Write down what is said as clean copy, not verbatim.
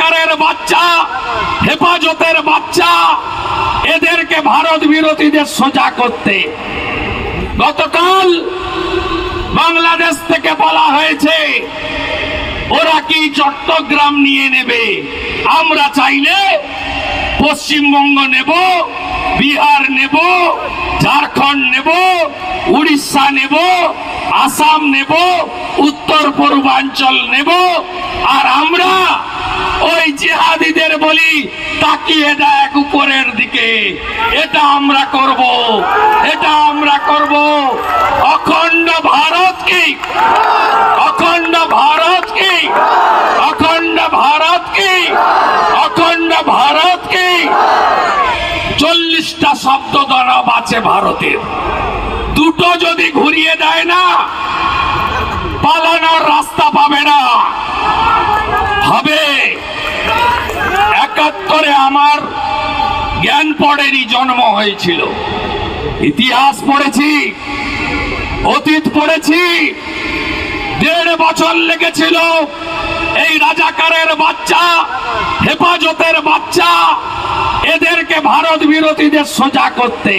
রাজাকারের বাচ্চা, হেফাজতের বাচ্চা, এদেরকে ভারত বিরোধীদের সোজা করতে গতকাল বাংলাদেশ থেকে বলা হয়েছে ওরা কি চট্টগ্রাম নিয়ে নেবে। আমরা চাইলে পশ্চিমবঙ্গ নেব, বিহার নেব, ঝাড়খণ্ড নেব, উড়িষ্যা নেব, আসাম নেব, উত্তর পূর্বাঞ্চল নেব। আর আমরা ওই জিহাদিদের বলি তাকিয়ে দেখ উপরের দিকে, এটা আমরা করব, এটা আমরা করব। অখণ্ড ভারত কি, অখণ্ড ভারত কি, অখণ্ড ভারত কি, অখণ্ড ভারত কি। 40টা শব্দ দাঁড়াব আছে ভারতের, দুটো যদি ঘুরিয়ে দেয় না পালানোর রাস্তা পাবে না। হবে 71-এ আমার জ্ঞান পড়েনি, জন্ম হয়েছিল, ইতিহাস পড়েছি, অতীত পড়েছি। 1.5 বছর লেগেছিল এই রাজাকারের বাচ্চা, হেফাজতের বাচ্চা, এদেরকে ভারত বিরোধীদের সোজা করতে।